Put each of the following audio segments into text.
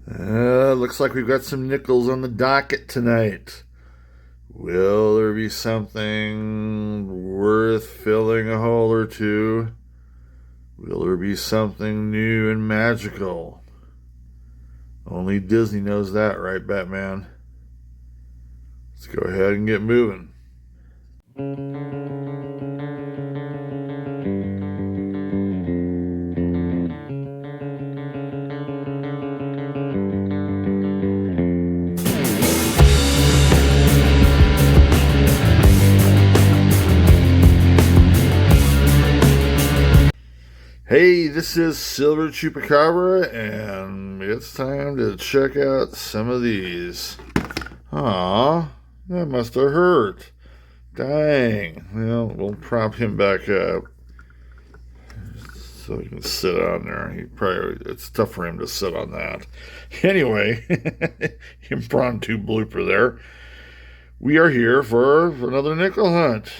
Looks like we've got some nickels on the docket tonight. Will there be something worth filling a hole or two? Will there be something new and magical? Only Disney knows that, right, Batman? Let's go ahead and get moving. Hey, this is Silver Chupacabra, and it's time to check out some of these. Aw, that must have hurt. Dang. Well, we'll prop him back up so he can sit on there. It's tough for him to sit on that. Anyway, impromptu blooper there. We are here for another nickel hunt.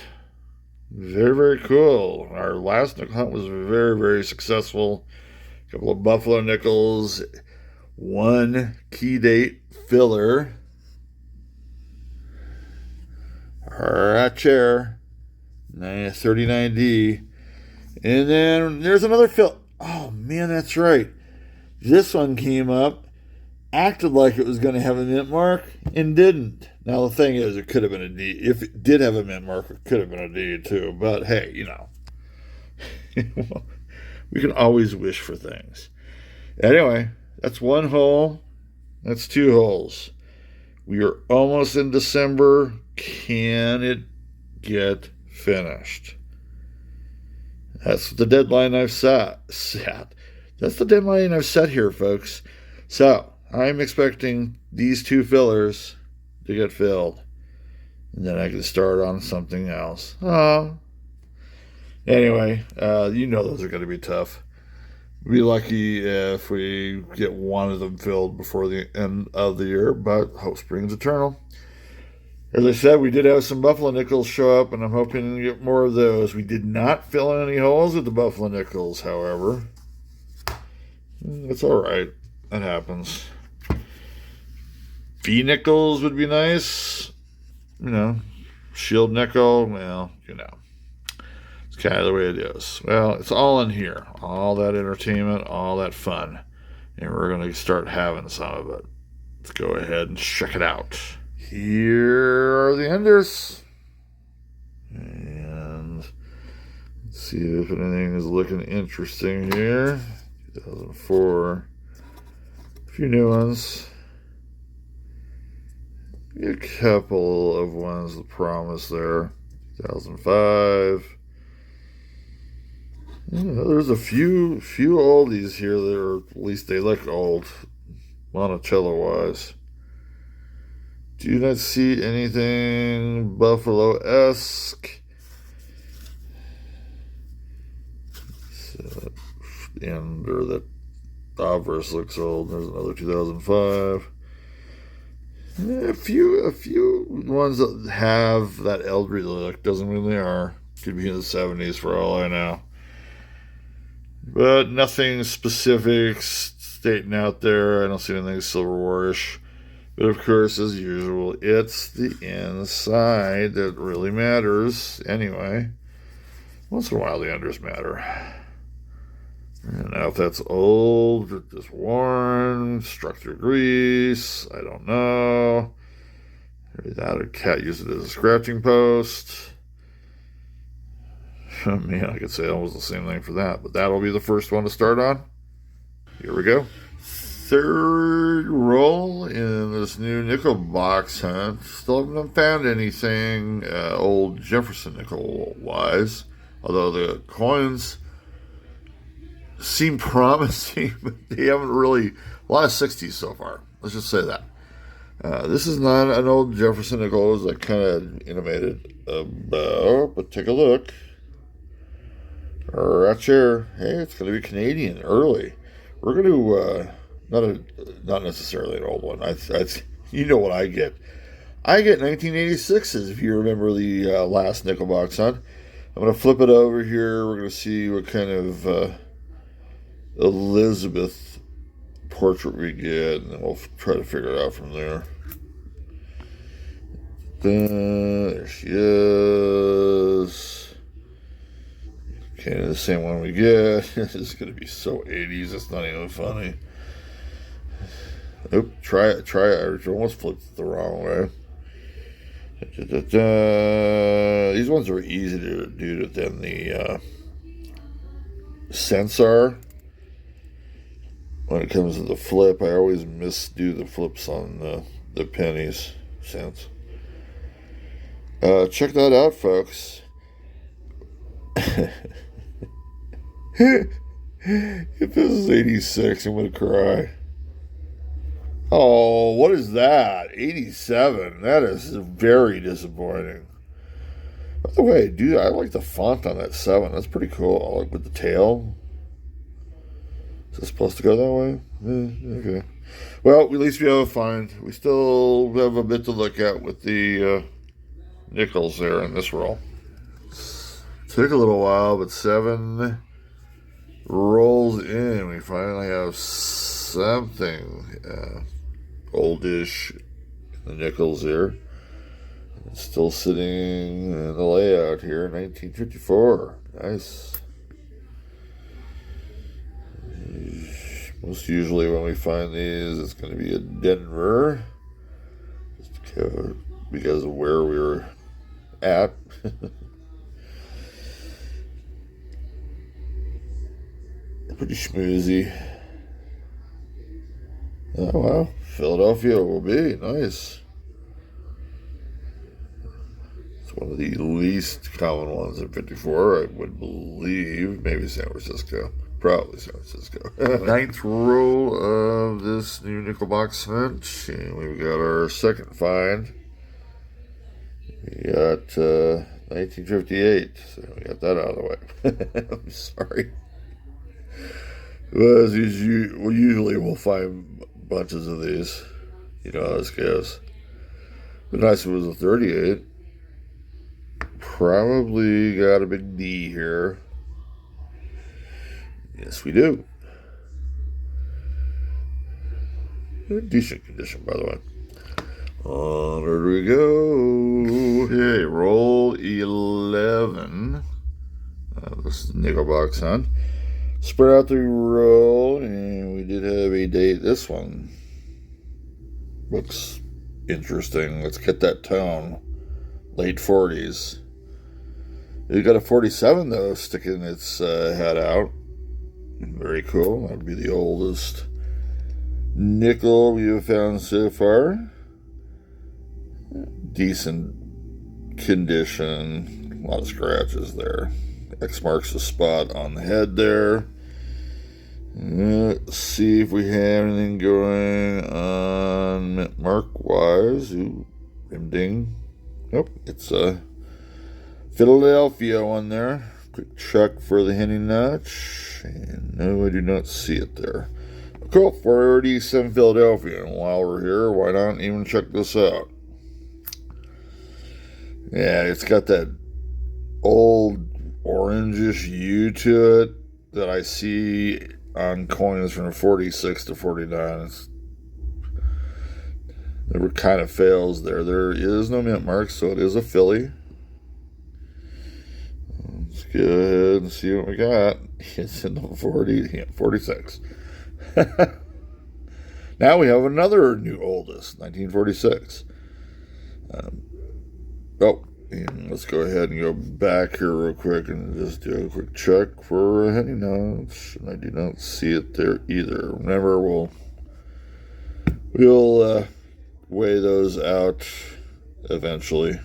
Very, very cool. Our last nickel hunt was very, very successful. A couple of buffalo nickels, one key date filler. Right chair, 39D. And then there's another fill. Oh, man, that's right. This one came up, acted like it was going to have a mint mark, and didn't. Now, the thing is, it could have been a D. If it did have a mint mark, it could have been a D, too. But, hey, we can always wish for things. Anyway, that's one hole. That's two holes. We are almost in December. Can it get finished? That's the deadline I've set. That's the deadline I've set here, folks. So, I'm expecting these two fillers to get filled. And then I can start on something else. Anyway, those are going to be tough. We'll be lucky if we get one of them filled before the end of the year, but hope springs eternal. As I said, we did have some buffalo nickels show up, and I'm hoping to get more of those. We did not fill in any holes with the buffalo nickels, however. That's all right. That happens. Fee nickels would be nice. Shield nickel, it's kind of the way it is. Well, it's all in here. All that entertainment, all that fun. And we're going to start having some of it. Let's go ahead and check it out. Here are the enders. And let's see if anything is looking interesting here. 2004. A few new ones. A couple of ones that promise there. 2005. There's a few oldies here that are, at least they look old, Monticello-wise. Do not see anything Buffalo-esque. That obverse looks old. There's another 2005. A few ones that have that elderly look. Doesn't mean they are. Could be in the 70s for all I know. But nothing specific stating out there. I don't see anything Silver War-ish. But of course, as usual, it's the inside that really matters. Anyway, once in a while the unders matter. I don't know if that's old, or just worn, struck through grease. I don't know. Maybe that or cat used it as a scratching post. Man, I could say almost the same thing for that. But that'll be the first one to start on. Here we go. Third roll in this new nickel box hunt. Still haven't found anything old Jefferson nickel-wise. Although the coins seem promising, but they haven't really... A lot of 60s so far. Let's just say that. This is not an old Jefferson nickel, as I kind of intimated about, but take a look. Right here. Hey, it's going to be Canadian early. We're going to... Not necessarily an old one. You know what I get. I get 1986s, if you remember the last nickel box hunt. I'm going to flip it over here. We're going to see what kind of Elizabeth portrait we get, and then we'll try to figure it out from there. There she is. Okay, the same one we get. This is going to be so 80s, it's not even funny. Oop, try it. I almost flipped it the wrong way. These ones are easy to do than the sensor. When it comes to the flip, I always misdo the flips on the pennies cents. Check that out, folks. If this is 86, I'm going to cry. Oh, what is that? 87. That is very disappointing. By the way, dude, I like the font on that 7. That's pretty cool. Like with the tail. Is it supposed to go that way? Okay. Well, at least we have a find. We still have a bit to look at with the nickels there in this roll. Took a little while, but 7 rolls in. We finally have something oldish in the nickels here. It's still sitting in the layout here, 1954. Nice. Most usually when we find these, it's going to be a Denver, just because of where we were at. Pretty schmoozy. Oh, well, Philadelphia will be nice. It's one of the least common ones in 54, I would believe. Maybe San Francisco. Probably San Francisco. Ninth roll of this new nickel box hunt. And we've got our second find. We got 1958. So we got that out of the way. I'm sorry. Well, usually we'll find bunches of these. You know how this goes. But nice if it was a 38. Probably got a big D here. Yes, we do. Decent condition, by the way. On we go. Okay, roll 11. This is nickel box hunt. Spread out the roll, and we did have a date. This one looks interesting. Let's get that tone. Late 40s. You got a 47, though, sticking its head out. Very cool. That'd be the oldest nickel we've found so far. Decent condition. A lot of scratches there. X marks the spot on the head there. Let's see if we have anything going on mint mark wise. Ooh, rim ding. Nope, it's a Philadelphia one there. Quick check for the henny notch. And no, I do not see it there. Cool, 47 Philadelphia. And while we're here, why not even check this out? Yeah, it's got that old orangish hue to it that I see on coins from 46 to 49. It kind of fails there. There is no mint mark, so it is a Philly. Let's go ahead and see what we got. It's in the 46. Now we have another new oldest, 1946. And let's go ahead and go back here real quick and just do a quick check for henny notes. And I do not see it there either. Remember, we'll weigh those out eventually,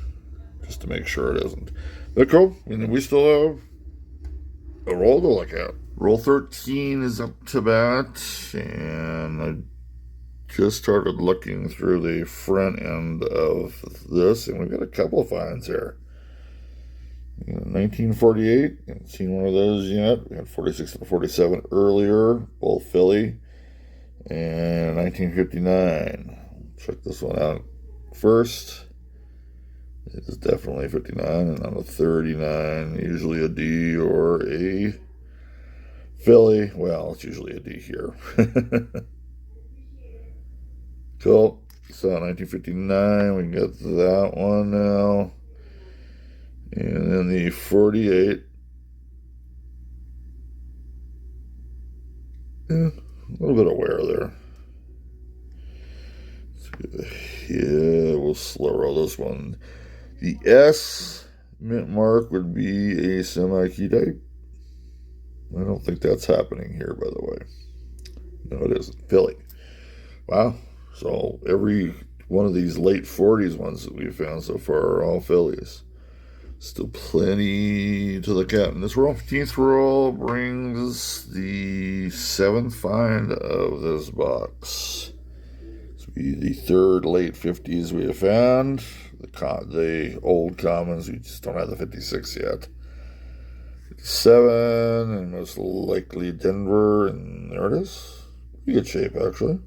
just to make sure it isn't. But cool. And we still have a roll to look at. Roll 13 is up to bat, and I just started looking through the front end of this, and we've got a couple of finds here. 1948, haven't seen one of those yet. We had 46 and 47 earlier, both Philly, and 1959. Check this one out first. It is definitely 59, and on a 39, usually a D or a Philly. Well, it's usually a D here. Cool. So 1959, we got that one now. And then the 48. Yeah, a little bit of wear there. Yeah, we'll slow roll this one. The S mint mark would be a semi-key type. I don't think that's happening here, by the way. No, it isn't. Philly. Wow. So every one of these late 40s ones that we've found so far are all Phillies. Still plenty to look at in this roll. 15th roll brings the 7th find of this box. This will be the 3rd late 50s we have found. The old commons, we just don't have the 56 yet. 57, and most likely Denver, and there it is. Pretty good shape, actually.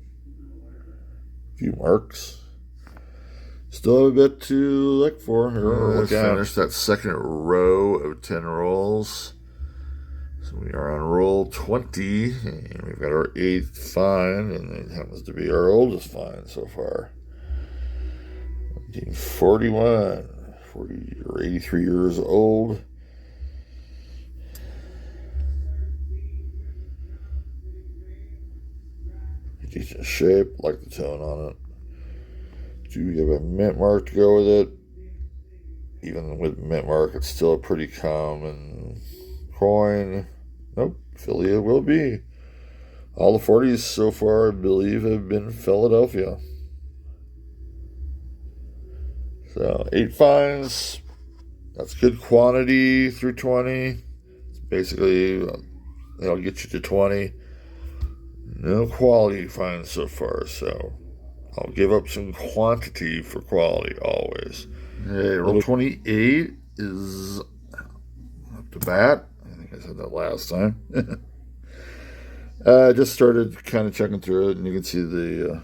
A few marks. Still have a bit to look for here. Let's finish that second row of 10 rolls. So we are on roll 20, and we've got our 8th find, and it happens to be our oldest find so far. 1941, 40 or 83 years old. Decent shape, like the tone on it. Do we have a mint mark to go with it? Even with mint mark, it's still a pretty common coin. Nope, Philly it will be. All the 40s so far, I believe, have been Philadelphia. So 8 finds. That's good quantity through 20. It's basically, that'll get you to 20. No quality finds so far, so I'll give up some quantity for quality always. Hey, roll 28 is up to bat. I think I said that last time. I just started kind of checking through it, and you can see the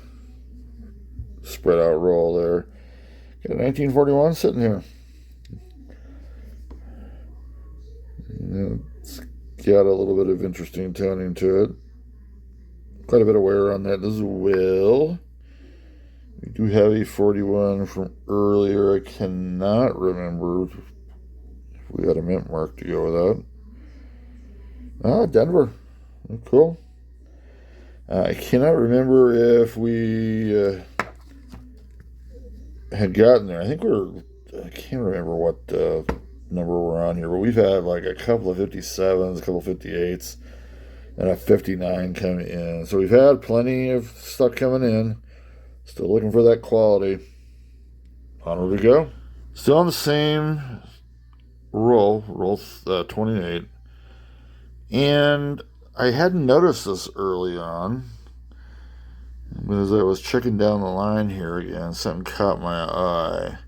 spread out roll there. Got 1941 sitting here. It's got a little bit of interesting toning to it. Quite a bit of wear on that as well. We do have a 41 from earlier. I cannot remember if we had a mint mark to go with that. Ah, Denver. Cool. I cannot remember if we had gotten there. I can't remember what number we're on here, but we've had like a couple of 57s, a couple of 58s, and a 59 coming in. So we've had plenty of stuff coming in. Still looking for that quality. Onward we go. Still on the same roll 28. And I hadn't noticed this early on. But as I was checking down the line here again, something caught my eye.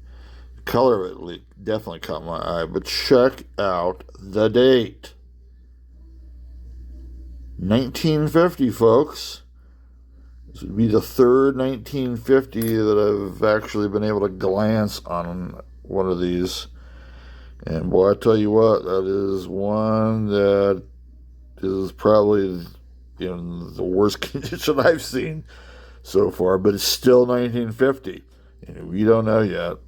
The color of it definitely caught my eye. But check out the date. 1950, folks. This would be the 3rd 1950 that I've actually been able to glance on one of these. And boy, I tell you what, that is one that is probably in the worst condition I've seen so far, but it's still 1950. And we don't know yet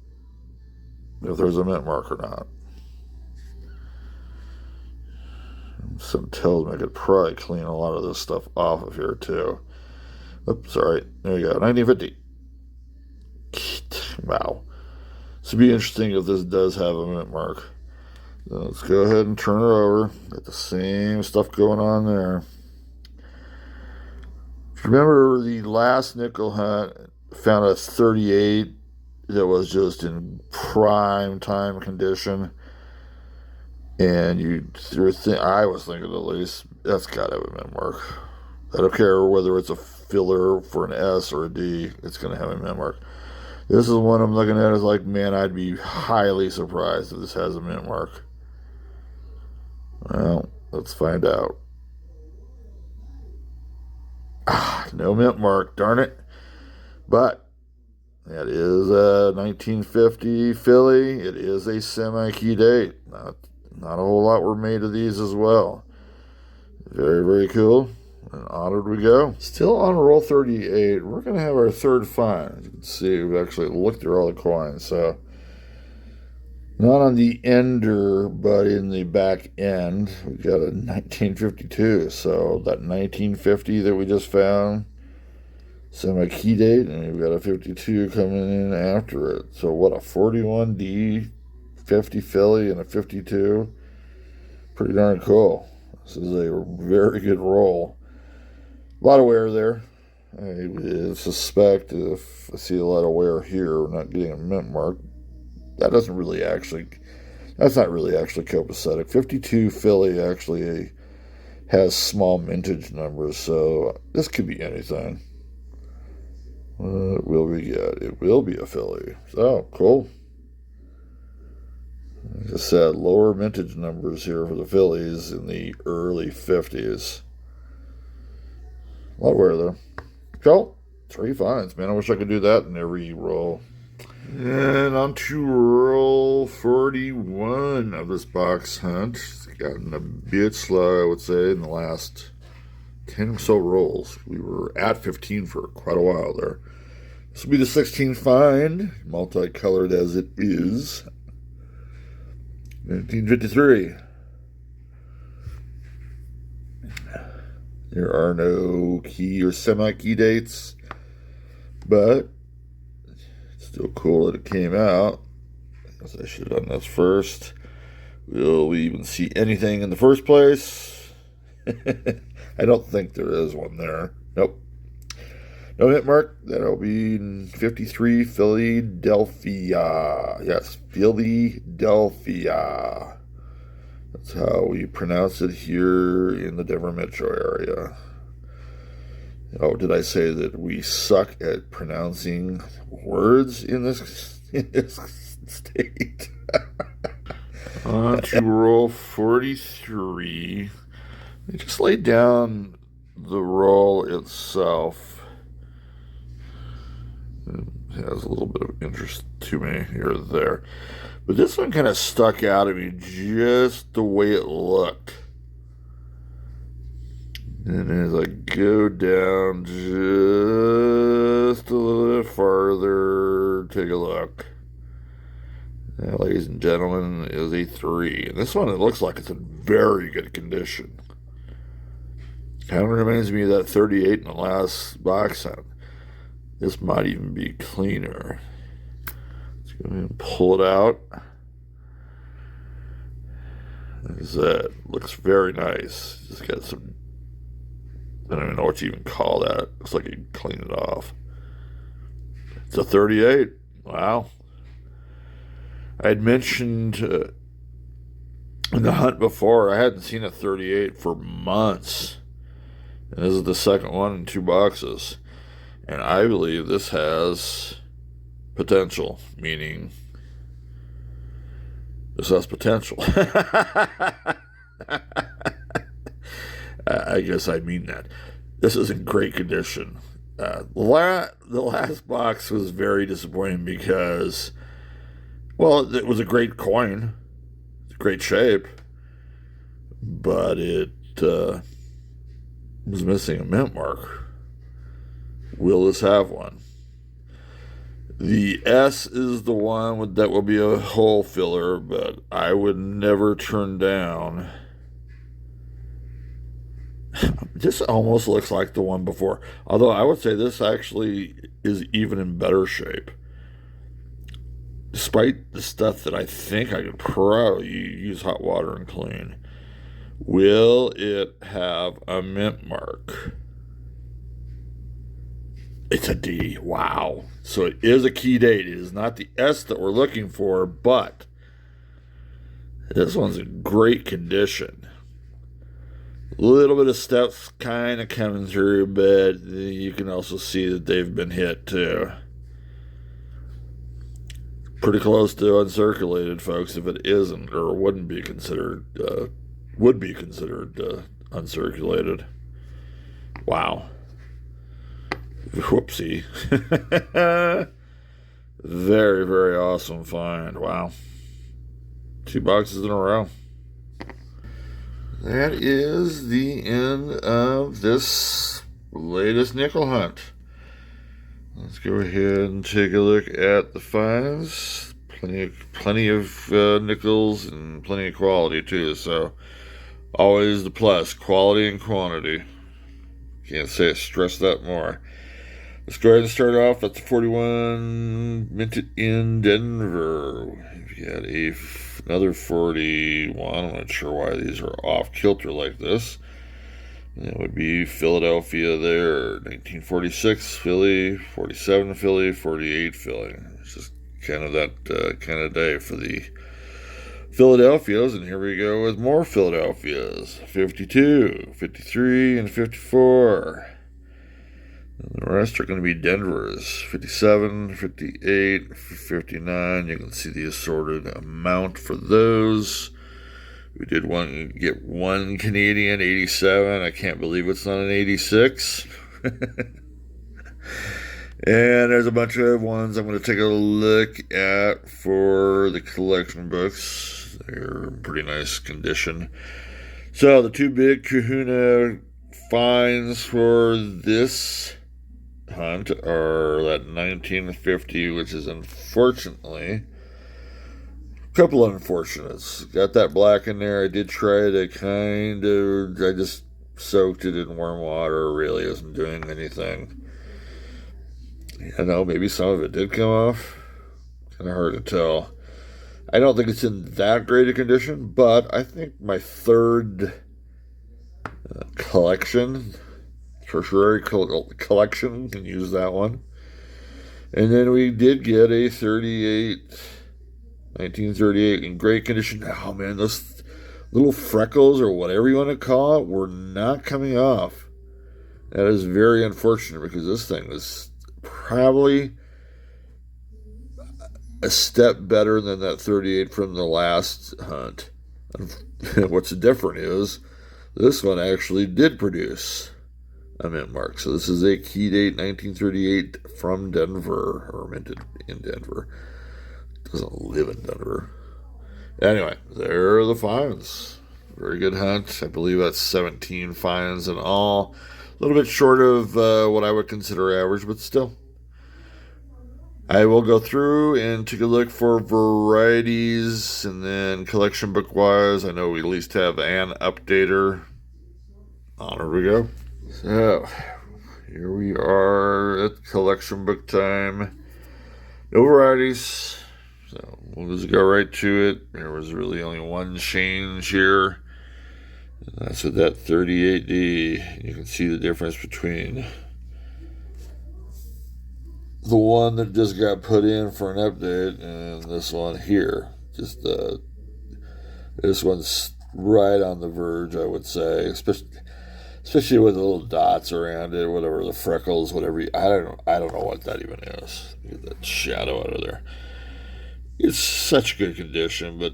if there's a mint mark or not. Something tells me I could probably clean a lot of this stuff off of here too. Oops, sorry. There we go. 1950. Wow. This would be interesting if this does have a mint mark. So let's go ahead and turn it over. Got the same stuff going on there. Remember the last nickel hunt found a 38 that was just in prime time condition. And I was thinking at least, that's got to have a mint mark. I don't care whether it's a filler for an S or a D, it's going to have a mint mark. This is one I'm looking at is like, man, I'd be highly surprised if this has a mint mark. Well, let's find out. No mint mark, darn it. But that is a 1950 Philly. It is a semi-key date. Not a whole lot were made of these as well. Very, very cool. And onward we go. Still on roll 38. We're going to have our third find. As you can see, we've actually looked through all the coins. So, not on the ender, but in the back end, we've got a 1952. So, that 1950 that we just found, semi-key date, and we've got a 52 coming in after it. So, what, a 41D 50 Philly and a 52? Pretty darn cool. This is a very good roll. A lot of wear there. I suspect if I see a lot of wear here, we're not getting a mint mark. That's not really actually copacetic. 52 Philly actually has small mintage numbers, so this could be anything. What will we get? It will be a Philly. So, cool. Like I said, lower mintage numbers here for the Phillies in the early 50s. A lot of wear there. Cool. 3 finds, man. I wish I could do that in every roll. And on to roll 41 of this box hunt. It's gotten a bit slow, I would say, in the last 10 or so rolls. We were at 15 for quite a while there. This will be the 16th find, multicolored as it is. 1953. There are no key or semi-key dates, but it's still cool that it came out. I guess I should have done this first. Will we even see anything in the first place? I don't think there is one there. Nope. No hit mark. That'll be in 53 Philadelphia. Yes, Philadelphia. That's how we pronounce it here in the Denver metro area. Oh, did I say that we suck at pronouncing words in this state? On to roll 43. I just laid down the roll itself. It has a little bit of interest to me here or there. But this one kind of stuck out at me just the way it looked. And as I go down just a little bit farther, take a look. That, ladies and gentlemen, is a 3. And this one, it looks like it's in very good condition. Kind of reminds me of that 38 in the last box set. This might even be cleaner. Let's go ahead and pull it out. Like I said, looks very nice. Just got some, I don't even know what you even call that. Looks like you can clean it off. It's a 38. Wow. I had mentioned in the hunt before, I hadn't seen a 38 for months. And this is the second one in 2 boxes. And I believe this has potential, meaning this has potential. I guess I mean that. This is in great condition. The last box was very disappointing because, well, it was a great coin. It's a great shape. But it was missing a mint mark. Will this have one? The S is the one that will be a hole filler, but I would never turn down. This almost looks like the one before, although I would say this actually is even in better shape. Despite the stuff that I think I could probably use hot water and clean. Will it have a mint mark? It's a D. Wow. So it is a key date. It is not the S that we're looking for, but this one's in great condition. A little bit of steps kind of coming through, but you can also see that they've been hit too. Pretty close to uncirculated, folks, if it isn't or would be considered uncirculated. Wow. Whoopsie. Very, very awesome find. Wow. 2 boxes in a row. that is the end of this latest nickel hunt. Let's go ahead and take a look at the finds. Plenty of nickels and plenty of quality too. So always the plus, quality and quantity. Can't stress that more. Let's go ahead and start off at the 41 minted in Denver. We've got another 41. I'm not sure why these are off kilter like this. That would be Philadelphia there. 1946 Philly, 47 Philly, 48 Philly. It's just kind of that kind of day for the Philadelphias. And here we go with more Philadelphias. 52, 53, and 54. And the rest are going to be Denver's. 57, 58, 59. You can see the assorted amount for those. We did get one Canadian, 87. I can't believe it's not an 86. And there's a bunch of ones I'm going to take a look at for the collection books. They're in pretty nice condition. So the two big Kahuna finds for this hunt are that 1950, which is unfortunately couple of unfortunates. Got that black in there. I did try to I just soaked it in warm water. It really isn't doing anything. I know maybe some of it did come off. Kind of hard to tell. I don't think it's in that great a condition, but I think my third collection, tertiary collection, can use that one. And then we did get a 1938 in great condition. Oh man, those little freckles or whatever you want to call it were not coming off. That is very unfortunate because this thing was probably a step better than that 38 from the last hunt. What's different is this one actually did produce a mint mark. So this is a key date 1938 from Denver, or minted in Denver. Doesn't live in Denver. Anyway, there are the finds. Very good hunt. I believe that's 17 finds in all. A little bit short of what I would consider average, but still. I will go through and take a look for varieties, and then collection book wise, I know we at least have an updater. On we go. So, here we are at collection book time. No varieties. So we'll just go right to it. There was really only one change here. And that's with that 38D. You can see the difference between the one that just got put in for an update and this one here. Just this one's right on the verge, I would say, especially with the little dots around it, whatever, the freckles, whatever. I don't know what that even is. Get that shadow out of there. It's such good condition, but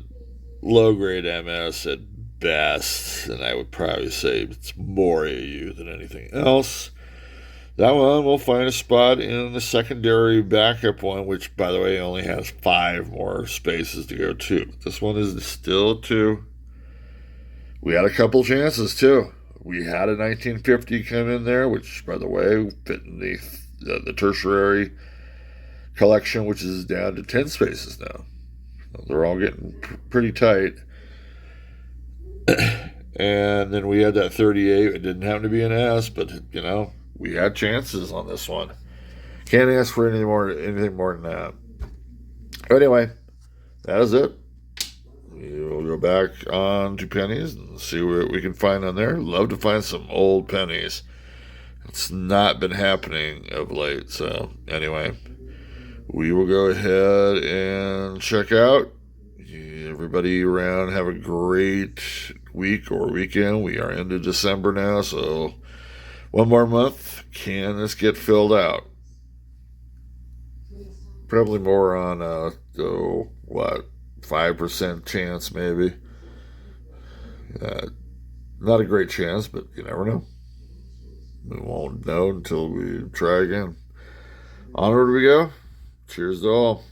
low-grade MS at best, and I would probably say it's more AU than anything else. That one will find a spot in the secondary backup one, which, by the way, only has 5 more spaces to go to. But this one is still 2. We had a couple chances, too. We had a 1950 come in there, which, by the way, fit in the tertiary collection, which is down to 10 spaces now. So they're all getting pretty tight. And then we had that 38. It didn't happen to be an S, but we had chances on this one. Can't ask for anything more than that. Anyway, that is it. We'll go back on to pennies and see what we can find on there. Love to find some old pennies. It's not been happening of late. So anyway, we will go ahead and check out. Everybody around, have a great week or weekend. We are into December now, so one more month. Can this get filled out? Probably more on 5% chance maybe. Not a great chance, but you never know. We won't know until we try again. Onward we go. Cheers to all.